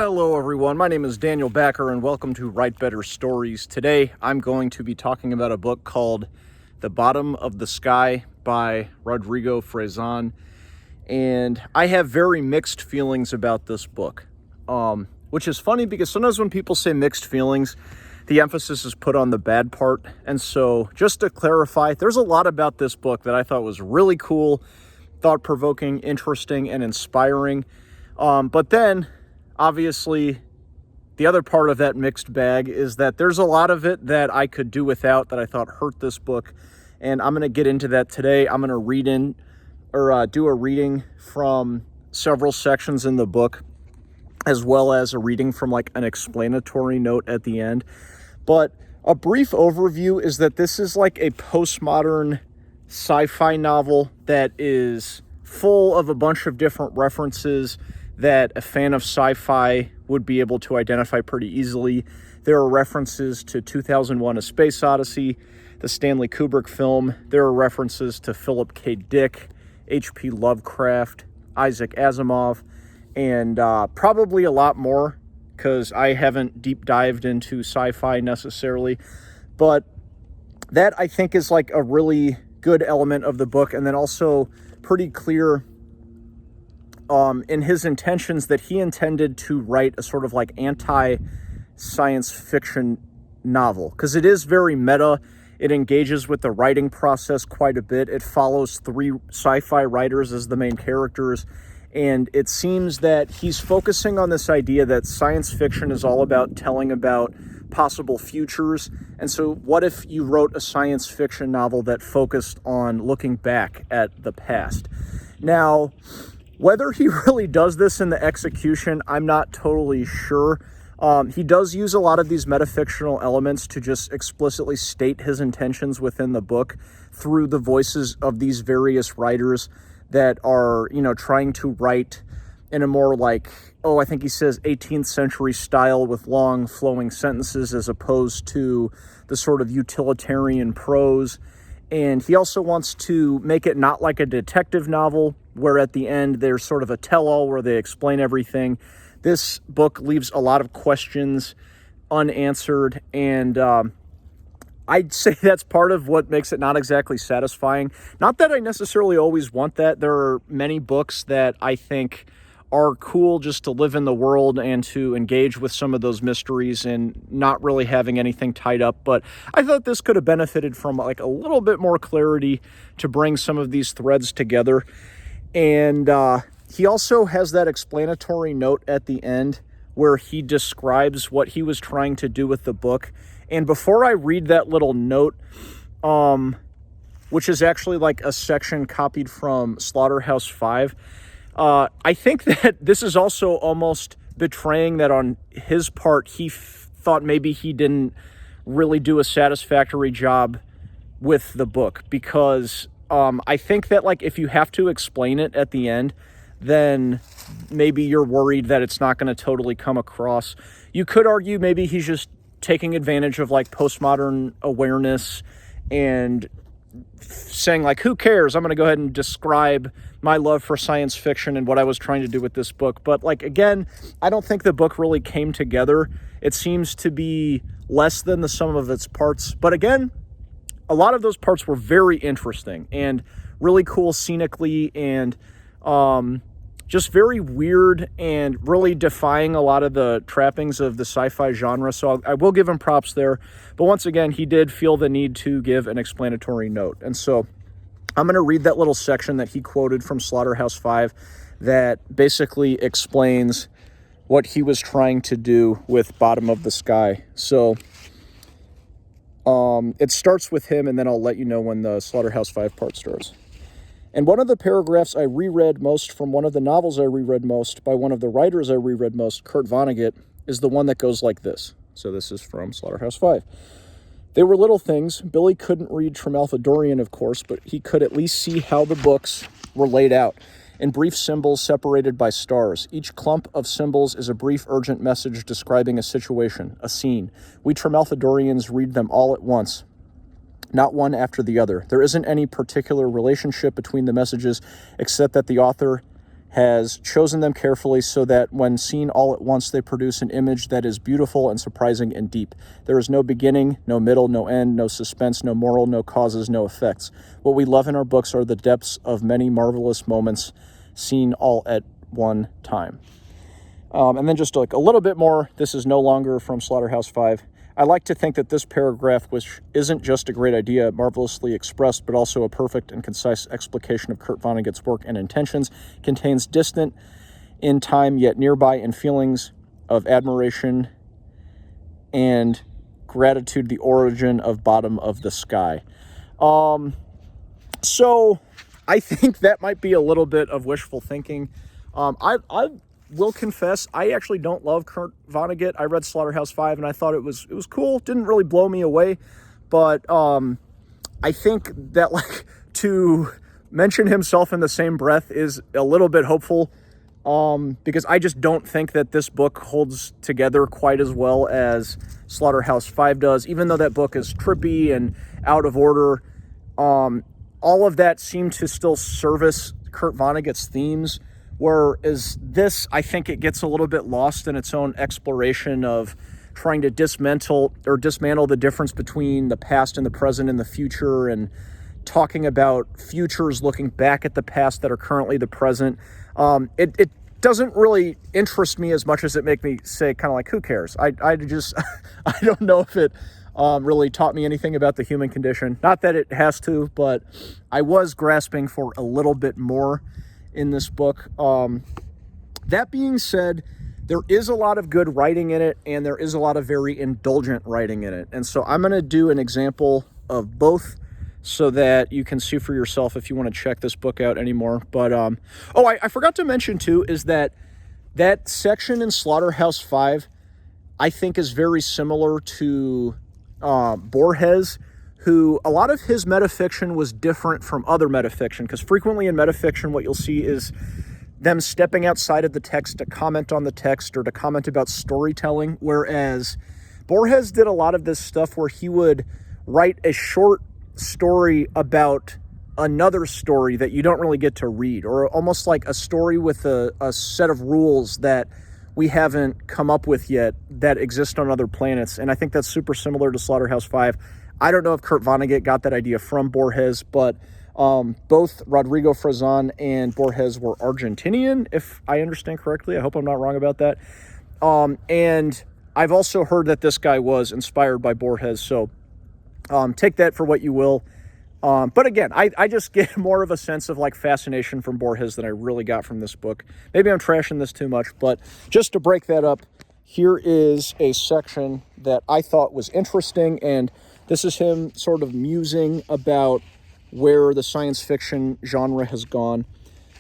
Hello everyone, my name is Daniel Backer and welcome to Write Better Stories. Today I'm going to be talking about a book called The Bottom of the Sky by Rodrigo Fresán. And I have very mixed feelings about this book, which is funny because sometimes when people say mixed feelings, the emphasis is put on the bad part. And so just to clarify, there's a lot about this book that I thought was really cool, thought-provoking, interesting, and inspiring. But then obviously, the other part of that mixed bag is that there's a lot of it that I could do without that I thought hurt this book, and I'm going to get into that today. I'm going to do a reading from several sections in the book, as well as a reading from like an explanatory note at the end. But a brief overview is that this is like a postmodern sci-fi novel that is full of a bunch of different references that a fan of sci-fi would be able to identify pretty easily. There are references to 2001: A Space Odyssey, the Stanley Kubrick film. There are references to Philip K. Dick, H.P. Lovecraft, Isaac Asimov, and probably a lot more because I haven't deep dived into sci-fi necessarily. But that I think is like a really good element of the book, and then also pretty clear in his intentions that he intended to write a sort of like anti-science fiction novel, because it is very meta. It engages with the writing process quite a bit. It follows three sci-fi writers as the main characters, and it seems that he's focusing on this idea that science fiction is all about telling about possible futures. And so what if you wrote a science fiction novel that focused on looking back at the past? Now, whether he really does this in the execution, I'm not totally sure. He does use a lot of these metafictional elements to just explicitly state his intentions within the book through the voices of these various writers that are, trying to write in a more like, I think he says 18th century style with long flowing sentences as opposed to the sort of utilitarian prose. And he also wants to make it not like a detective novel, where at the end there's sort of a tell-all where they explain everything. This book leaves a lot of questions unanswered, and I'd say that's part of what makes it not exactly satisfying. Not that I necessarily always want that. There are many books that I think are cool just to live in the world and to engage with some of those mysteries and not really having anything tied up. But I thought this could have benefited from like a little bit more clarity to bring some of these threads together. And he also has that explanatory note at the end where he describes what he was trying to do with the book. And before I read that little note, which is actually like a section copied from Slaughterhouse-Five, I think that this is also almost betraying that on his part, he thought maybe he didn't really do a satisfactory job with the book, because I think that like if you have to explain it at the end, then maybe you're worried that it's not going to totally come across. You could argue maybe he's just taking advantage of like postmodern awareness and saying like, who cares? I'm going to go ahead and describe my love for science fiction and what I was trying to do with this book. But like, again, I don't think the book really came together. It seems to be less than the sum of its parts. But again, a lot of those parts were very interesting and really cool scenically, and just very weird and really defying a lot of the trappings of the sci-fi genre. So I will give him props there. But once again, he did feel the need to give an explanatory note. And so I'm going to read that little section that he quoted from Slaughterhouse-Five that basically explains what he was trying to do with Bottom of the Sky. So it starts with him, and then I'll let you know when the Slaughterhouse-Five part starts. And one of the paragraphs I reread most from one of the novels I reread most by one of the writers I reread most, Kurt Vonnegut, is the one that goes like this. So this is from Slaughterhouse-Five. They were little things. Billy couldn't read Tremalfadorian, of course, but he could at least see how the books were laid out, in brief symbols separated by stars. Each clump of symbols is a brief, urgent message describing a situation, a scene. We Tremalfadorians read them all at once, not one after the other. There isn't any particular relationship between the messages, except that the author has chosen them carefully so that when seen all at once, they produce an image that is beautiful and surprising and deep. There is no beginning, no middle, no end, no suspense, no moral, no causes, no effects. What we love in our books are the depths of many marvelous moments seen all at one time. And then just like a little bit more, this is no longer from Slaughterhouse-Five. I like to think that this paragraph, which isn't just a great idea, marvelously expressed, but also a perfect and concise explication of Kurt Vonnegut's work and intentions, contains distant in time yet nearby in feelings of admiration and gratitude, the origin of Bottom of the Sky. So I think that might be a little bit of wishful thinking. I will confess, I actually don't love Kurt Vonnegut. I read Slaughterhouse-Five and I thought it was cool. Didn't really blow me away, but I think that like to mention himself in the same breath is a little bit hopeful, because I just don't think that this book holds together quite as well as Slaughterhouse-Five does. Even though that book is trippy and out of order, all of that seemed to still service Kurt Vonnegut's themes. Whereas this, I think it gets a little bit lost in its own exploration of trying to dismantle the difference between the past and the present and the future, and talking about futures looking back at the past that are currently the present. It doesn't really interest me as much as it make me say kind of like, who cares? I just, I don't know if it really taught me anything about the human condition. Not that it has to, but I was grasping for a little bit more in this book. That being said, there is a lot of good writing in it, and there is a lot of very indulgent writing in it. And so I'm going to do an example of both so that you can see for yourself if you want to check this book out anymore. But, I forgot to mention too, is that section in Slaughterhouse-Five, I think is very similar to Borges, who a lot of his metafiction was different from other metafiction, because frequently in metafiction what you'll see is them stepping outside of the text to comment on the text or to comment about storytelling, whereas Borges did a lot of this stuff where he would write a short story about another story that you don't really get to read, or almost like a story with a set of rules that we haven't come up with yet that exist on other planets. And I think that's super similar to Slaughterhouse-Five. I don't know if Kurt Vonnegut got that idea from Borges, but both Rodrigo Fresán and Borges were Argentinian, if I understand correctly. I hope I'm not wrong about that. And I've also heard that this guy was inspired by Borges, so take that for what you will. But again, I just get more of a sense of like fascination from Borges than I really got from this book. Maybe I'm trashing this too much, but just to break that up, here is a section that I thought was interesting, and this is him sort of musing about where the science fiction genre has gone.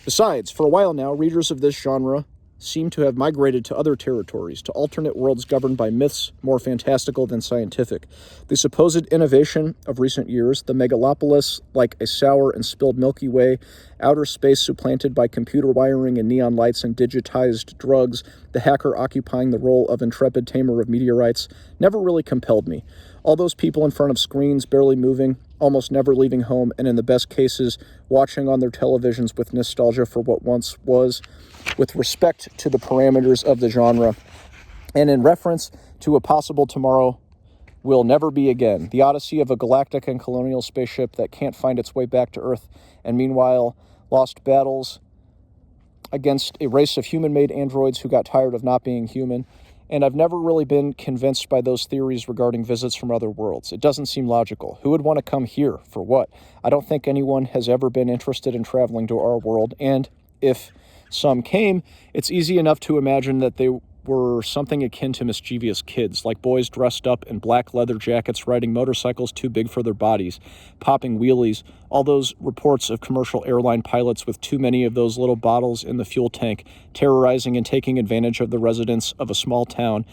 Besides, for a while now, readers of this genre seem to have migrated to other territories, to alternate worlds governed by myths more fantastical than scientific. The supposed innovation of recent years, the megalopolis like a sour and spilled Milky Way, outer space supplanted by computer wiring and neon lights and digitized drugs, the hacker occupying the role of intrepid tamer of meteorites, never really compelled me. All those people in front of screens, barely moving, almost never leaving home, and in the best cases, watching on their televisions with nostalgia for what once was, with respect to the parameters of the genre, and in reference to a possible tomorrow will never be again. The odyssey of a galactic and colonial spaceship that can't find its way back to Earth, and meanwhile lost battles against a race of human-made androids who got tired of not being human. And I've never really been convinced by those theories regarding visits from other worlds. It doesn't seem logical. Who would want to come here? For what? I don't think anyone has ever been interested in traveling to our world, and if some came, it's easy enough to imagine that they were something akin to mischievous kids, like boys dressed up in black leather jackets riding motorcycles too big for their bodies, popping wheelies, all those reports of commercial airline pilots with too many of those little bottles in the fuel tank, terrorizing and taking advantage of the residents of a small town,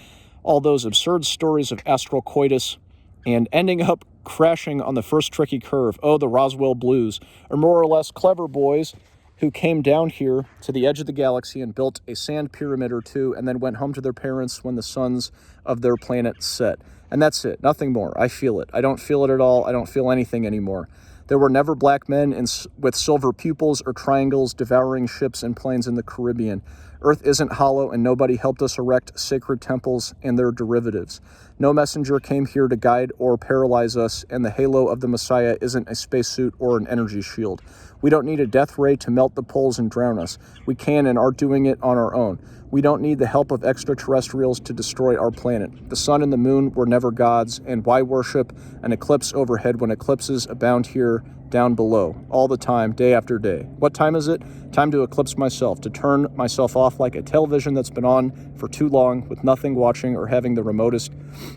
all those absurd stories of astral coitus, and ending up crashing on the first tricky curve, the Roswell Blues, or more or less clever boys who came down here to the edge of the galaxy and built a sand pyramid or two and then went home to their parents when the suns of their planet set. And that's it, nothing more. I feel it. I don't feel it at all. I don't feel anything anymore. There were never black men with silver pupils or triangles devouring ships and planes in the Caribbean. Earth isn't hollow, and nobody helped us erect sacred temples and their derivatives. No messenger came here to guide or paralyze us, and the halo of the Messiah isn't a spacesuit or an energy shield. We don't need a death ray to melt the poles and drown us. We can and are doing it on our own. We don't need the help of extraterrestrials to destroy our planet. The sun and the moon were never gods, and why worship an eclipse overhead when eclipses abound here down below, all the time, day after day? What time is it? Time to eclipse myself, to turn myself off like a television that's been on for too long with nothing watching or having the remotest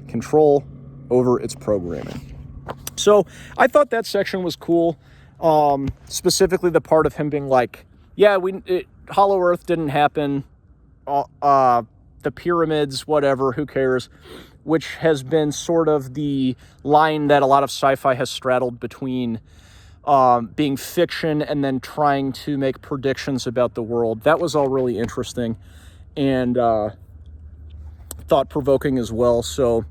control over its programming. So I thought that section was cool. Specifically the part of him being like, yeah, Hollow Earth didn't happen. The pyramids, whatever, who cares? Which has been sort of the line that a lot of sci-fi has straddled between being fiction and then trying to make predictions about the world. That was all really interesting and thought-provoking as well. So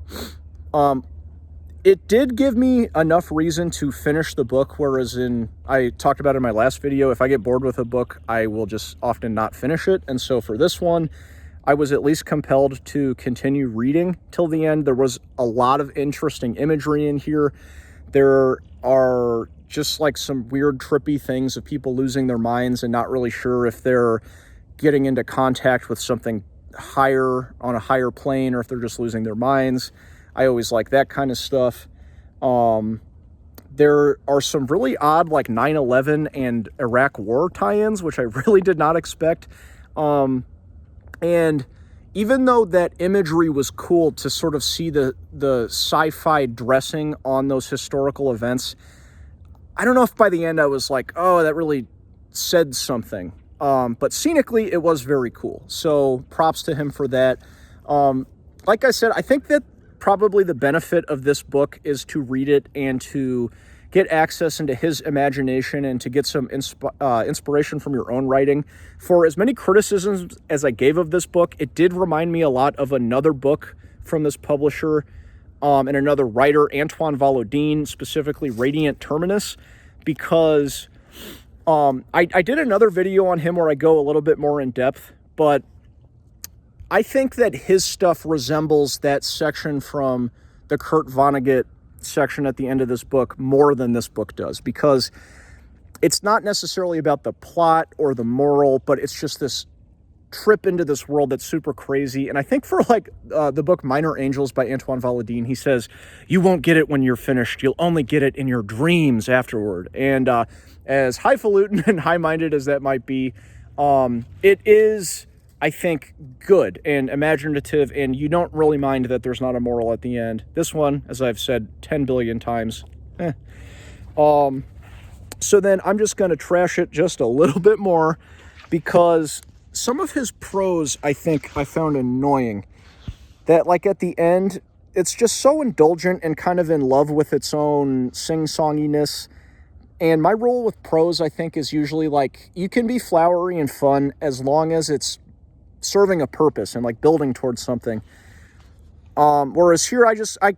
it did give me enough reason to finish the book, whereas I talked about in my last video, if I get bored with a book, I will just often not finish it. And so for this one, I was at least compelled to continue reading till the end. There was a lot of interesting imagery in here. There are just like some weird trippy things of people losing their minds and not really sure if they're getting into contact with something higher on a higher plane or if they're just losing their minds. I always like that kind of stuff. There are some really odd like 9/11 and Iraq war tie-ins, which I really did not expect. And even though that imagery was cool to sort of see the sci-fi dressing on those historical events, I don't know if by the end I was like, oh, that really said something. But scenically, it was very cool. So props to him for that. Like I said, I think that probably the benefit of this book is to read it and to get access into his imagination and to get some inspiration from your own writing. For as many criticisms as I gave of this book, it did remind me a lot of another book from this publisher and another writer, Antoine Volodine, specifically Radiant Terminus, because I did another video on him where I go a little bit more in depth, but I think that his stuff resembles that section from the Kurt Vonnegut section at the end of this book more than this book does, because it's not necessarily about the plot or the moral, but it's just this trip into this world that's super crazy. And I think for like the book Minor Angels by Antoine Volodine, he says, you won't get it when you're finished. You'll only get it in your dreams afterward. And as highfalutin and high-minded as that might be, it is, I think, good and imaginative, and you don't really mind that there's not a moral at the end. This one, as I've said 10 billion times, So then I'm just going to trash it just a little bit more, because some of his prose, I think, I found annoying. That, like, at the end, it's just so indulgent and kind of in love with its own sing-songiness. And my rule with prose, I think, is usually, like, you can be flowery and fun as long as it's serving a purpose and, like, building towards something. Whereas here, I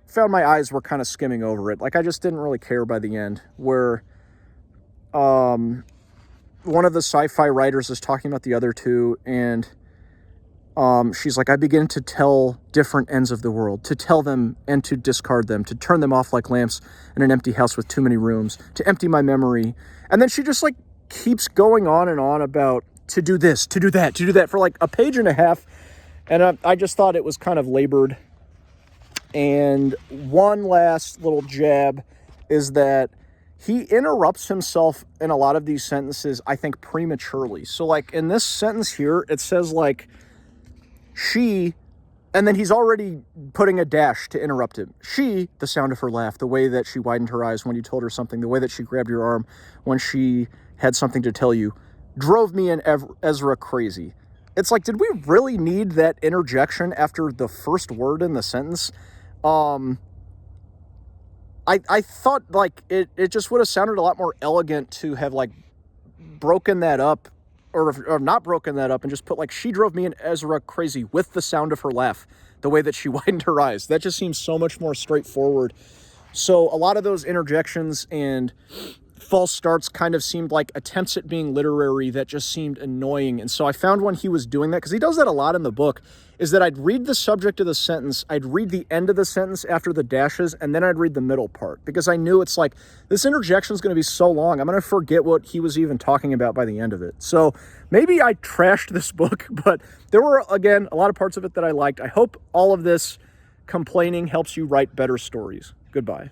found my eyes were kind of skimming over it. Like, I just didn't really care by the end. Where one of the sci-fi writers is talking about the other two, and she's like, I begin to tell different ends of the world, to tell them and to discard them, to turn them off like lamps in an empty house with too many rooms, to empty my memory. And then she just, like, keeps going on and on about to do this, to do that for like a page and a half. And I just thought it was kind of labored. And one last little jab is that he interrupts himself in a lot of these sentences, I think, prematurely. So, like, in this sentence here, it says, like, she, and then he's already putting a dash to interrupt him. She, the sound of her laugh, the way that she widened her eyes when you told her something, the way that she grabbed your arm when she had something to tell you, drove me and Ezra crazy. It's like, did we really need that interjection after the first word in the sentence? I thought, like, it just would have sounded a lot more elegant to have, like, broken that up, or not broken that up, and just put, like, she drove me and Ezra crazy with the sound of her laugh, the way that she widened her eyes. That just seems so much more straightforward. So a lot of those interjections and false starts kind of seemed like attempts at being literary that just seemed annoying. And so I found when he was doing that, because he does that a lot in the book, is that I'd read the subject of the sentence, I'd read the end of the sentence after the dashes, and then I'd read the middle part, because I knew it's like, this interjection is going to be so long, I'm going to forget what he was even talking about by the end of it. So maybe I trashed this book, but there were, again, a lot of parts of it that I liked. I hope all of this complaining helps you write better stories. Goodbye.